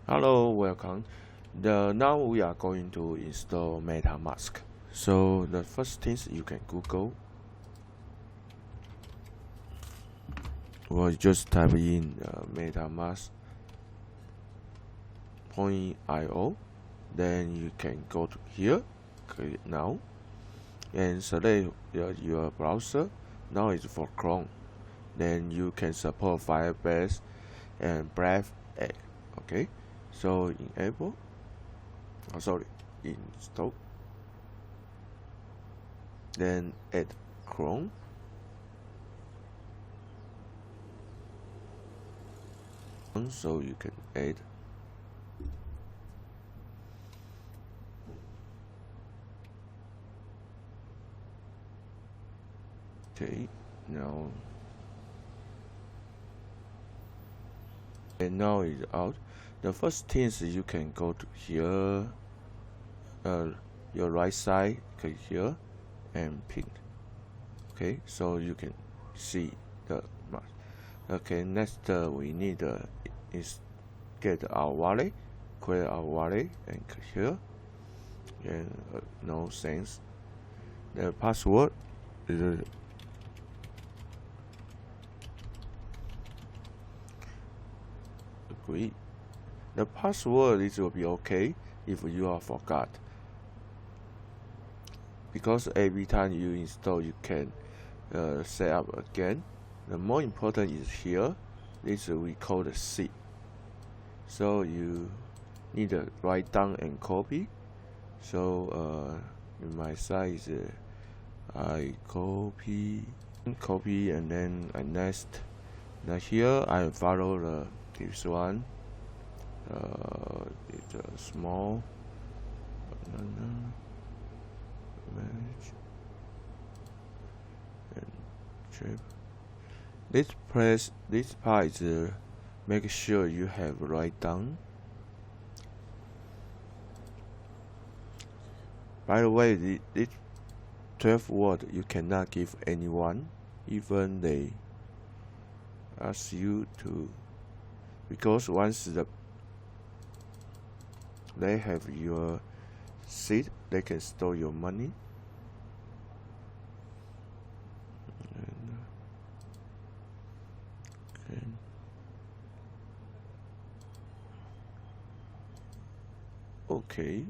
Hello, welcome. Now we are going to install Metamask. So the first things you can Google, or just type in metamask.io. Then you can go to here, click now, and select your browser. Now it's for Chrome. Then you can support Firebase and Brave. Okay, so enable. Install. Then add Chrome. So you can add. Okay, now it's out. The first thing is you can go to here, your right side, click here and pin. Okay, so you can see the mask. Okay, next we need is get our wallet, create our wallet and click here, and no sense. The password is agree. The password will be okay if you are forgot, because every time you install you can set up again. The more important is here. This we call the seed. So you need to write down and copy. So in my side I copy and then I next. Now here I follow this one. It's a small banana manage and trip. This part is make sure you have write down. By the way, this 12 word you cannot give anyone, even they ask you to, because once they have your seed, they can store your money. Okay.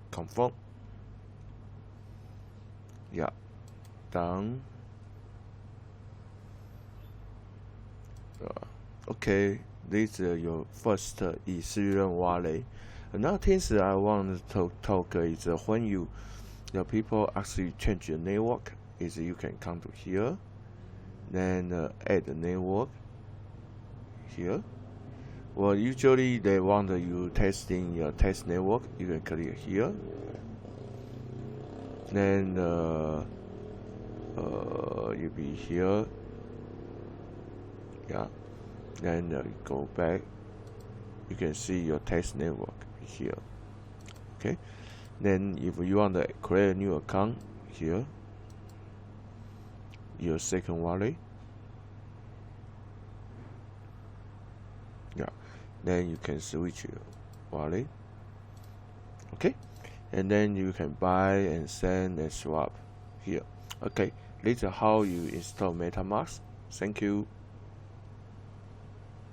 Confirm. Yeah. Done. Okay. This is your first Ethereum wallet. Another thing I want to talk is when the people actually change your network, is you can come to here, then add the network here. Well, usually they want you testing your test network. You can click here. Then you'll be here. Yeah. Then go back. You can see your test network here. Okay. Then if you want to create a new account here, your second wallet. Yeah. Then you can switch your wallet. Okay. And then you can buy and send and swap here. Okay. This is how you install Metamask. Thank you.